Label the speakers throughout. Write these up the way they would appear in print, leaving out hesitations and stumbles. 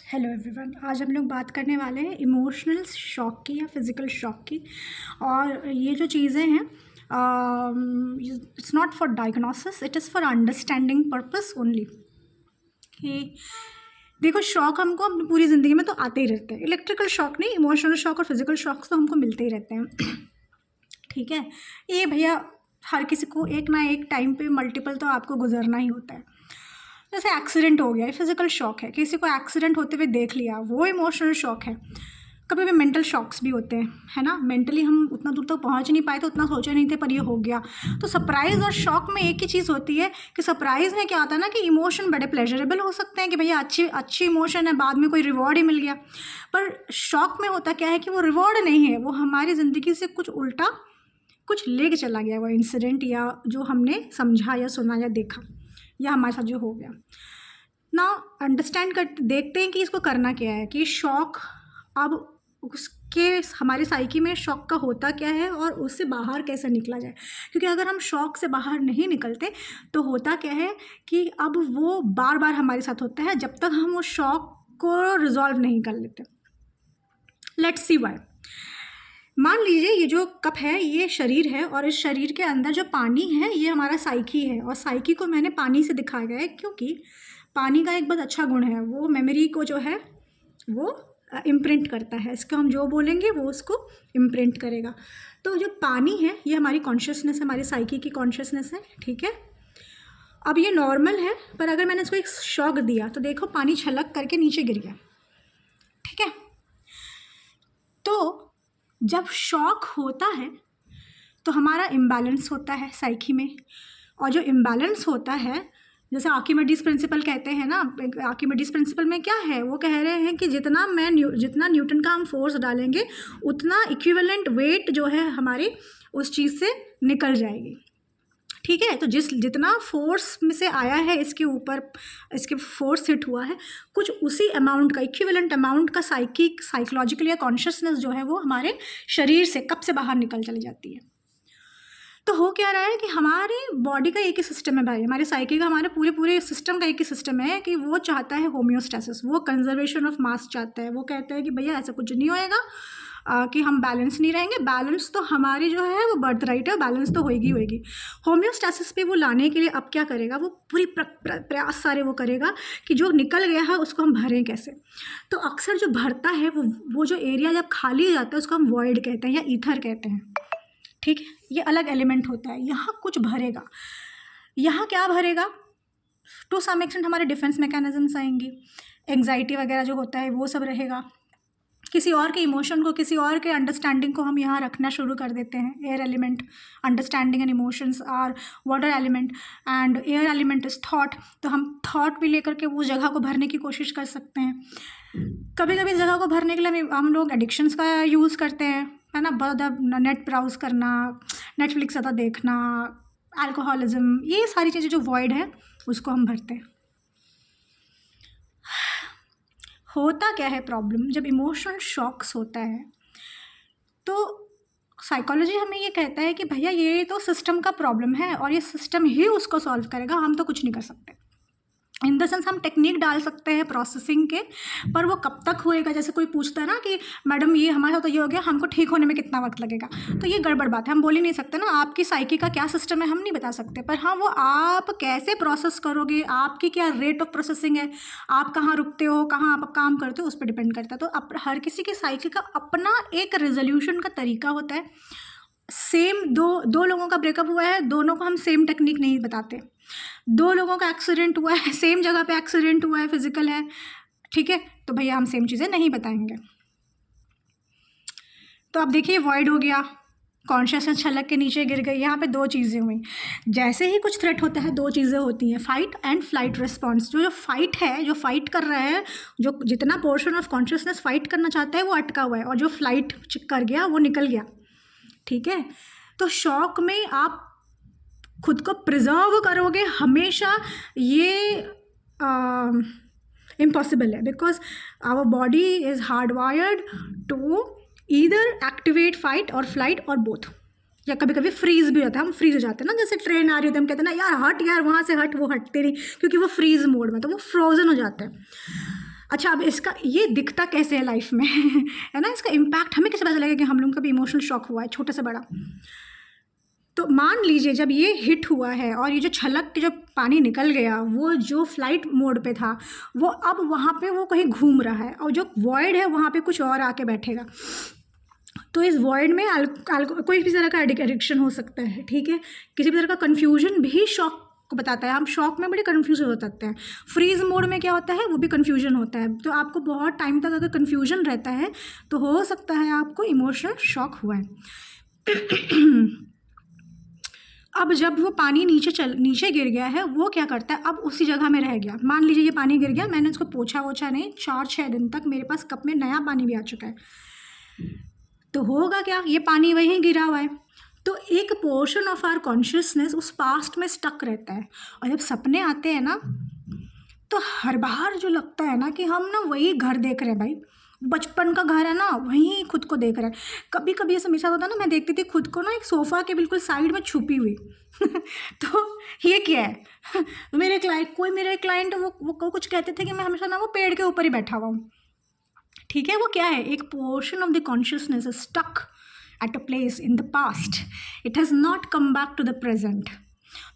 Speaker 1: Hello everyone, आज हम लोग बात करने वाले हैं इमोशनल शॉक की या फिज़िकल शॉक की। और ये जो चीज़ें हैं, it's not for diagnosis, it is for understanding purpose only. कि देखो, शॉक हमको अपनी पूरी ज़िंदगी में तो आते ही रहते हैं। इलेक्ट्रिकल शॉक नहीं, इमोशनल शॉक और फिज़िकल शॉक्स तो हमको मिलते ही रहते हैं। ठीक है, ये भैया हर किसी को एक ना एक टाइम पे मल्टीपल तो आपको गुजरना ही होता है। जैसे एक्सीडेंट हो गया, ये फिज़िकल शॉक है। किसी को एक्सीडेंट होते हुए देख लिया, वो इमोशनल शॉक है। कभी भी मेंटल शॉक्स भी होते हैं, है ना। मेंटली हम उतना दूर तक पहुंच नहीं पाए, तो उतना सोचे नहीं थे, पर ये हो गया। तो सरप्राइज़ और शॉक में एक ही चीज़ होती है कि सरप्राइज़ में क्या आता है ना, कि इमोशन बड़े प्लेजरेबल हो सकते हैं कि भैया अच्छी इमोशन है, बाद में कोई रिवॉर्ड ही मिल गया। पर शॉक में होता क्या है कि वो रिवॉर्ड नहीं है, वो हमारी ज़िंदगी से कुछ उल्टा कुछ लेके चला गया, वो इंसिडेंट या जो हमने समझा या सुना या देखा या हमारे साथ जो हो गया ना। अंडरस्टैंड कर देखते हैं कि इसको करना क्या है, कि शॉक अब उसके हमारे साइकी में शॉक का होता क्या है और उससे बाहर कैसे निकला जाए। क्योंकि अगर हम शॉक से बाहर नहीं निकलते तो होता क्या है कि अब वो बार बार हमारे साथ होता है जब तक हम उस शॉक को रिजॉल्व नहीं कर लेते। Let's see why. मान लीजिए ये जो कप है ये शरीर है, और इस शरीर के अंदर जो पानी है ये हमारा साइकी है। और साइकी को मैंने पानी से दिखाया गया है क्योंकि पानी का एक बहुत अच्छा गुण है, वो मेमोरी को जो है वो इम्प्रिंट करता है। इसको हम जो बोलेंगे वो उसको इम्प्रिंट करेगा। तो जो पानी है ये हमारी कॉन्शियसनेस है, हमारी साइकी की कॉन्शियसनेस है। ठीक है, अब ये नॉर्मल है, पर अगर मैंने इसको एक शॉक दिया तो देखो पानी छलक करके नीचे गिर गया। ठीक है, तो जब शॉक होता है तो हमारा इम्बैलेंस होता है साइकी में। और जो इम्बैलेंस होता है, जैसे आर्किमिडीज प्रिंसिपल कहते हैं ना, आर्किमिडीज प्रिंसिपल में क्या है, वो कह रहे हैं कि जितना न्यूटन का हम फोर्स डालेंगे उतना इक्विवेलेंट वेट जो है हमारी उस चीज़ से निकल जाएगी। ठीक है, तो जितना फोर्स में से आया है इसके ऊपर, इसके फोर्स हिट हुआ है, कुछ उसी अमाउंट का, इक्विवेलेंट अमाउंट का साइकोलॉजिकल या कॉन्शियसनेस जो है वो हमारे शरीर से कब से बाहर निकल चली जाती है। तो हो क्या रहा है कि हमारी बॉडी का एक ही सिस्टम है भाई, हमारे साइकी का, हमारे पूरे सिस्टम का एक ही सिस्टम है कि वो चाहता है होम्योस्टेसिस, वो कंजर्वेशन ऑफ मास चाहता है। वो कहता है कि भैया ऐसा कुछ नहीं होएगा कि हम बैलेंस नहीं रहेंगे। बैलेंस तो हमारी जो है वो बर्थ राइट है, बैलेंस तो होएगी। होम्योस्टेसिस पे वो लाने के लिए अब क्या करेगा, वो पूरी प्रयास सारे वो करेगा कि जो निकल गया है उसको हम भरें कैसे। तो अक्सर जो भरता है वो जो एरिया जब खाली हो जाता है उसको हम वॉइड कहते हैं या ईथर कहते हैं। ठीक है, ये अलग एलिमेंट होता है। यहाँ कुछ भरेगा, यहाँ क्या भरेगा, टू सम एक्सटेंट हमारे डिफेंस मैकेनिज्म्स आएंगी, एंग्जाइटी वगैरह जो होता है वो सब रहेगा। किसी और के इमोशन को, किसी और के अंडरस्टैंडिंग को हम यहाँ रखना शुरू कर देते हैं। Air element understanding and emotions are water element and air element is thought. तो हम थॉट भी लेकर के उस जगह को भरने की कोशिश कर सकते हैं। कभी कभी जगह को भरने के लिए हम लोग एडिक्शंस का यूज़ करते हैं, है ना। बहुत नेट ब्राउज करना, नेटफ्लिक्स ज़्यादा देखना, अल्कोहलिज्म, ये सारी चीज़ें जो वॉइड है उसको हम भरते हैं। होता क्या है प्रॉब्लम, जब इमोशनल शॉक्स होता है तो साइकोलॉजी हमें ये कहता है कि भैया ये तो सिस्टम का प्रॉब्लम है और ये सिस्टम ही उसको सॉल्व करेगा, हम तो कुछ नहीं कर सकते। इन द सेंस हम टेक्निक डाल सकते हैं प्रोसेसिंग के, पर वो कब तक होएगा। जैसे कोई पूछता है ना कि मैडम ये हमारे साथ तो ये हो गया, हमको ठीक होने में कितना वक्त लगेगा, तो ये गड़बड़ बात है। हम बोल ही नहीं सकते ना, आपकी साइकी का क्या सिस्टम है हम नहीं बता सकते, पर हाँ वो आप कैसे प्रोसेस करोगे, आपकी क्या रेट ऑफ प्रोसेसिंग है, आप कहाँ रुकते हो, कहाँ आप काम करते हो, उस पर डिपेंड करता है। तो हर किसी की साइकी का अपना एक रेजोल्यूशन का तरीका होता है। सेम दो लोगों का ब्रेकअप हुआ है, दोनों को हम सेम टेक्निक नहीं बताते। दो लोगों का एक्सीडेंट हुआ है, सेम जगह पे एक्सीडेंट हुआ है, फिजिकल है, ठीक है, तो भैया हम सेम चीज़ें नहीं बताएंगे। तो अब देखिए वॉइड हो गया, कॉन्शियसनेस छलक के नीचे गिर गई। यहाँ पे दो चीज़ें हुई। जैसे ही कुछ थ्रेट होता है दो चीज़ें होती हैं, फाइट एंड फ्लाइट रिस्पॉन्स। जो फाइट है, जो फाइट कर रहा है, जो जितना पोर्शन ऑफ कॉन्शियसनेस फाइट करना चाहता है वो अटका हुआ है, और जो फ्लाइट कर गया वो निकल गया। ठीक है, तो शॉक में आप खुद को प्रिजर्व करोगे हमेशा, ये इम्पॉसिबल है, because our body is hard wired to either activate fight or flight or both. या कभी कभी फ्रीज भी होता है, हम फ्रीज हो जाते हैं ना, जैसे ट्रेन आ रही होती है, हम कहते हैं ना यार हट, यार वहाँ से हट, वो हटते नहीं क्योंकि वो फ्रीज मोड में, तो वो फ्रोजन हो जाते हैं। अच्छा, अब इसका ये दिखता कैसे है लाइफ में है ना, इसका इम्पैक्ट हमें कैसे पता चलेगा कि हम लोग का भी इमोशनल शॉक हुआ है, छोटे से बड़ा। तो मान लीजिए जब ये हिट हुआ है और ये जो छलक के जो पानी निकल गया, वो जो फ्लाइट मोड पे था वो अब वहाँ पे वो कहीं घूम रहा है, और जो वॉइड है वहाँ पे कुछ और आके बैठेगा। तो इस वॉइड में कोई भी तरह का एडिक्शन हो सकता है, ठीक है। किसी भी तरह का कन्फ्यूजन भी शॉक को बताता है। हम शॉक में बड़े कन्फ्यूज हो सकते हैं। फ्रीज मोड में क्या होता है, वो भी कन्फ्यूजन होता है। तो आपको बहुत टाइम तक अगर कन्फ्यूजन रहता है तो हो सकता है आपको इमोशनल शॉक हुआ है। अब जब वो पानी नीचे गिर गया है, वो क्या करता है, अब उसी जगह में रह गया। मान लीजिए ये पानी गिर गया, मैंने उसको पोछा वोछा नहीं, 4-6 दिन तक मेरे पास कप में नया पानी भी आ चुका है, तो होगा क्या, ये पानी वहीं गिरा हुआ है। तो एक पोर्शन ऑफ आवर कॉन्शियसनेस उस पास्ट में स्टक रहता है, और जब सपने आते हैं ना, तो हर बार जो लगता है ना कि हम ना वही घर देख रहे हैं भाई, बचपन का घर है ना, वहीं खुद को देख रहे हैं। कभी कभी ऐसा मेरे साथ होता है ना, मैं देखती थी खुद को ना एक सोफ़ा के बिल्कुल साइड में छुपी हुई। तो ये क्या है? मेरे क्लाइंट वो कुछ कहते थे कि मैं हमेशा ना वो पेड़ के ऊपर ही बैठा हुआ हूँ, ठीक है। वो क्या है, एक portion of the consciousness is stuck at a place in the past, it has not come back to the present.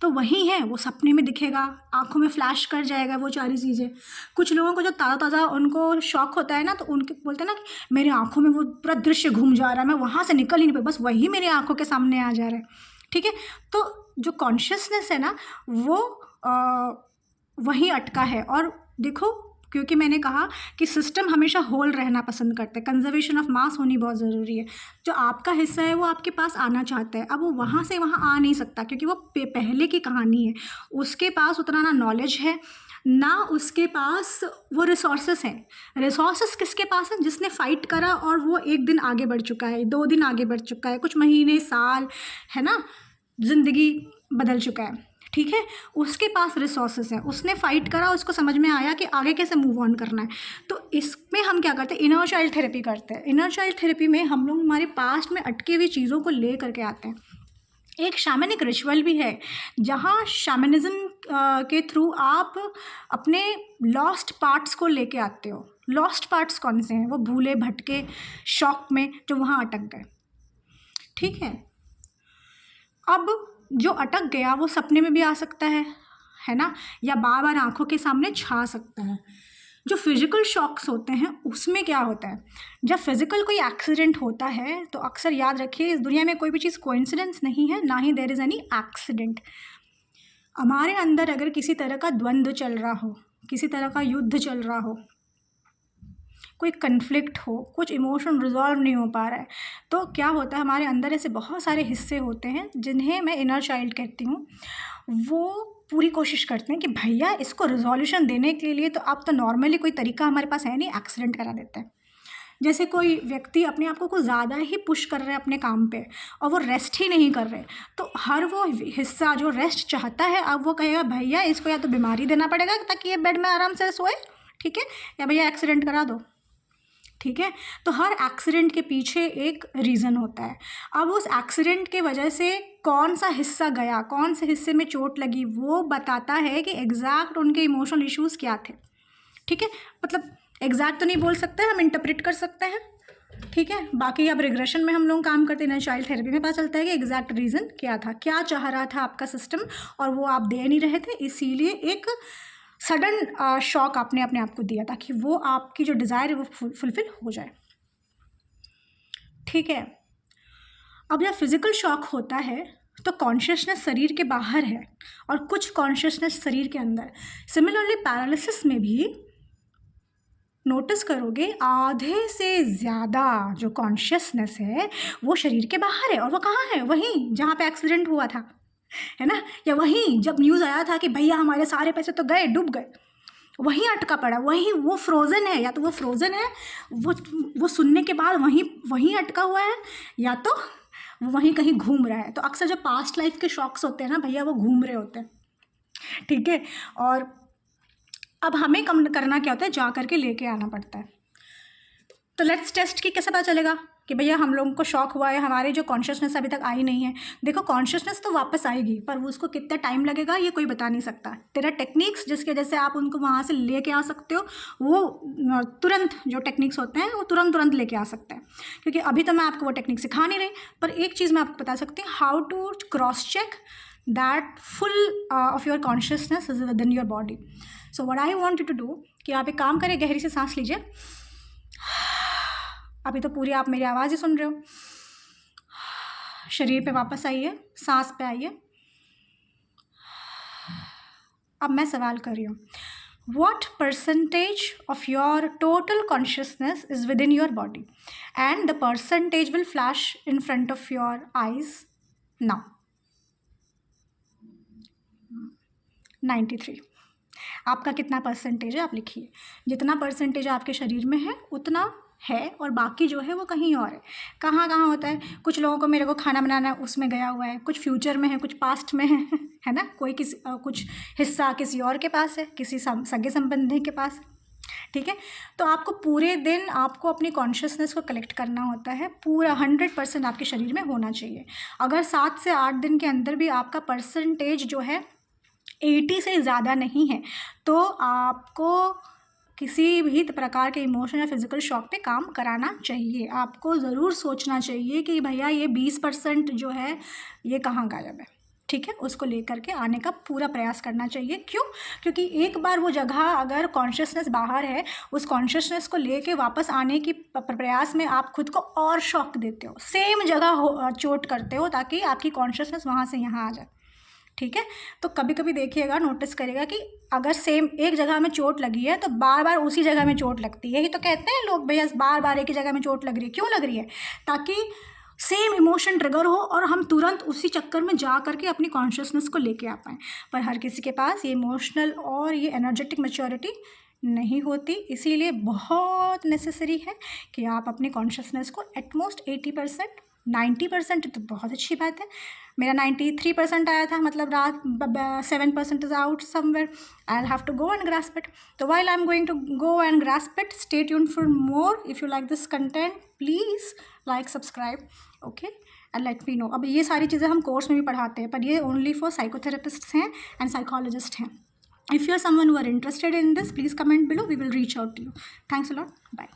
Speaker 1: तो वही है, वो सपने में दिखेगा, आंखों में फ्लैश कर जाएगा वो सारी चीज़ें। कुछ लोगों को जो ताज़ा ताज़ा उनको शौक होता है ना, तो उनके बोलते हैं ना कि मेरे आंखों में वो पूरा दृश्य घूम जा रहा है, मैं वहाँ से निकल ही नहीं पाई, बस वही मेरी आंखों के सामने आ जा रहा है, ठीक है। तो जो कॉन्शियसनेस है ना, वो वहीं अटका है। और देखो, क्योंकि मैंने कहा कि सिस्टम हमेशा होल रहना पसंद करते हैं, कंजर्वेशन ऑफ मास होनी बहुत ज़रूरी है। जो आपका हिस्सा है वो आपके पास आना चाहता है, अब वो वहाँ से वहाँ आ नहीं सकता, क्योंकि वो पहले की कहानी है। उसके पास उतना ना नॉलेज है, ना उसके पास वो रिसोर्सेस हैं। रिसोर्सेस किसके पास हैं? जिसने फ़ाइट करा और वो 1 दिन आगे बढ़ चुका है, 2 दिन आगे बढ़ चुका है, कुछ महीने, साल, है ना, ज़िंदगी बदल चुका है, ठीक है। उसके पास रिसोर्सेस हैं, उसने फ़ाइट करा, उसको समझ में आया कि आगे कैसे मूव ऑन करना है। तो इसमें हम क्या करते हैं, इनर चाइल्ड थेरेपी करते हैं। इनर चाइल्ड थेरेपी में हम लोग हमारे पास्ट में अटकी हुई चीज़ों को ले करके आते हैं। एक शामनिक रिचुअल भी है, जहाँ शामनिज़्म के थ्रू आप अपने लॉस्ट पार्ट्स को लेके आते हो। लॉस्ट पार्ट्स कौन से हैं? वो भूले भटके शौक में जो वहाँ अटक गए, ठीक है। अब जो अटक गया वो सपने में भी आ सकता है ना, या बार बार आंखों के सामने छा सकता है। जो फिज़िकल शॉक्स होते हैं उसमें क्या होता है, जब फिज़िकल कोई एक्सीडेंट होता है तो अक्सर याद रखिए, इस दुनिया में कोई भी चीज़ कोइंसिडेंस नहीं है, ना ही देयर इज़ एनी एक्सीडेंट। हमारे अंदर अगर किसी तरह का द्वंद्व चल रहा हो, किसी तरह का युद्ध चल रहा हो, कोई कन्फ्लिक्ट हो, कुछ इमोशन रिजॉल्व नहीं हो पा रहा है, तो क्या होता है, हमारे अंदर ऐसे बहुत सारे हिस्से होते हैं जिन्हें मैं इनर चाइल्ड कहती हूँ। वो पूरी कोशिश करते हैं कि भैया इसको रिजोल्यूशन देने के लिए तो अब तो नॉर्मली कोई तरीका हमारे पास है नहीं, एक्सीडेंट करा देते हैं। जैसे कोई व्यक्ति अपने आप को कुछ ज़्यादा ही पुश कर रहे हैं अपने काम पे और वो रेस्ट ही नहीं कर रहे, तो हर वो हिस्सा जो रेस्ट चाहता है, अब वो कहेगा भैया इसको या तो बीमारी देना पड़ेगा ताकि ये बेड में आराम से सोए, ठीक है, या भैया एक्सीडेंट करा दो, ठीक है। तो हर एक्सीडेंट के पीछे एक रीज़न होता है। अब उस एक्सीडेंट के वजह से कौन सा हिस्सा गया, कौन से हिस्से में चोट लगी, वो बताता है कि एग्जैक्ट उनके इमोशनल इश्यूज़ क्या थे, ठीक है। मतलब एग्जैक्ट तो नहीं बोल सकते, हम इंटरप्रेट कर सकते हैं, ठीक है। बाकी अब रिग्रेशन में हम लोग काम करते हैं, चाइल्ड थेरेपी में पता चलता है कि एग्जैक्ट रीज़न क्या था, क्या चाह रहा था आपका सिस्टम और वो आप दे नहीं रहे थे, इसीलिए एक सडन शॉक आपने अपने आप को दिया ताकि वो आपकी जो डिज़ायर है वो फुलफिल हो जाए, ठीक है। अब जब फिज़िकल शॉक होता है तो कॉन्शियसनेस शरीर के बाहर है और कुछ कॉन्शियसनेस शरीर के अंदर। सिमिलरली पैरालिसिस में भी नोटिस करोगे आधे से ज़्यादा जो कॉन्शियसनेस है वो शरीर के बाहर है, और वो कहाँ है, वहीं जहाँ पे एक्सीडेंट हुआ था, है ना, या वहीं जब न्यूज़ आया था कि भैया हमारे सारे पैसे तो गए, डूब गए, वहीं अटका पड़ा, वहीं वो फ्रोज़न है, या तो वो फ्रोज़न है, वो सुनने के बाद वहीं अटका हुआ है, या तो वो वहीं कहीं घूम रहा है। तो अक्सर जो पास्ट लाइफ के शॉक्स होते हैं ना भैया, वो घूम रहे होते हैं, ठीक है। और अब हमें कम करना क्या होता है, जा करके लेके आना पड़ता है। तो लेट्स टेस्ट कि कैसे पता चलेगा, कि भैया हम लोगों को शॉक हुआ है, हमारे जो कॉन्शियसनेस अभी तक आई नहीं है। देखो कॉन्शियसनेस तो वापस आएगी, पर वो उसको कितना टाइम लगेगा ये कोई बता नहीं सकता। तेरा टेक्निक्स जिसकी वजह से आप उनको वहाँ से लेके आ सकते हो, वो तुरंत जो टेक्निक्स होते हैं वो तुरंत लेके आ सकते हैं। क्योंकि अभी तो मैं आपको वो टेक्निक सिखा नहीं रही, पर एक चीज़ मैं आपको बता सकती हूँ, how to cross check that full of your consciousness is within your body. So what I want you to do कि आप एक काम करें, गहरी से सांस लीजिए। अभी तो पूरी आप मेरी आवाज़ ही सुन रहे हो। शरीर पे वापस आइए, सांस पे आइए। अब मैं सवाल कर रही हूँ, what percentage of your total consciousness is within your body? And the percentage will flash in front of your eyes now. 93। आपका कितना परसेंटेज है आप लिखिए। जितना परसेंटेज आपके शरीर में है उतना है, और बाकी जो है वो कहीं और है। कहाँ कहाँ होता है? कुछ लोगों को मेरे को खाना बनाना उसमें गया हुआ है, कुछ फ्यूचर में है, कुछ पास्ट में है ना। कोई किसी कुछ हिस्सा किसी और के पास है, किसी सगे संबंधी के पास। ठीक है, तो आपको पूरे दिन आपको अपनी कॉन्शियसनेस को कलेक्ट करना होता है। पूरा 100% आपके शरीर में होना चाहिए। अगर 7 से 8 दिन के अंदर भी आपका परसेंटेज जो है 80 से ज़्यादा नहीं है, तो आपको किसी भी प्रकार के इमोशन या फिज़िकल शॉक पे काम कराना चाहिए। आपको ज़रूर सोचना चाहिए कि भैया ये 20% जो है ये कहाँ गायब है। ठीक है, उसको लेकर के आने का पूरा प्रयास करना चाहिए। क्यों? क्योंकि एक बार वो जगह अगर कॉन्शियसनेस बाहर है, उस कॉन्शियसनेस को लेके वापस आने की प्रयास में आप खुद को और शॉक देते हो, सेम जगह चोट करते हो, ताकि आपकी कॉन्शियसनेस वहाँ से यहाँ आ जाए। ठीक है, तो कभी कभी देखिएगा, नोटिस करेगा कि अगर सेम एक जगह में चोट लगी है तो बार बार उसी जगह में चोट लगती है। यही तो कहते हैं लोग, भैया बार बार एक ही जगह में चोट लग रही है। क्यों लग रही है? ताकि सेम इमोशन ट्रिगर हो और हम तुरंत उसी चक्कर में जा करके अपनी कॉन्शियसनेस को लेके आ पाएँ। पर हर किसी के पास ये इमोशनल और ये एनर्जेटिक मैच्योरिटी नहीं होती। इसीलिए बहुत नेसेसरी है कि आप अपनी कॉन्शियसनेस को एटमोस्ट 80%, 90% तो बहुत अच्छी बात है। मेरा 93% आया था, मतलब रात 7% is out somewhere. I will have to go and grasp it. तो while I am going to go and grasp it, stay tuned for more. If you like this content please like, subscribe, okay, and let me know. अब ये सारी चीज़ें हम course में भी पढ़ाते हैं, पर ये ओनली फॉर साइकोथेरेपिस्ट्स हैं एंड साइकोलॉजिस्ट हैं। If you are someone who are interested in this, please comment below. We will reach out to you. Thanks a lot. Bye.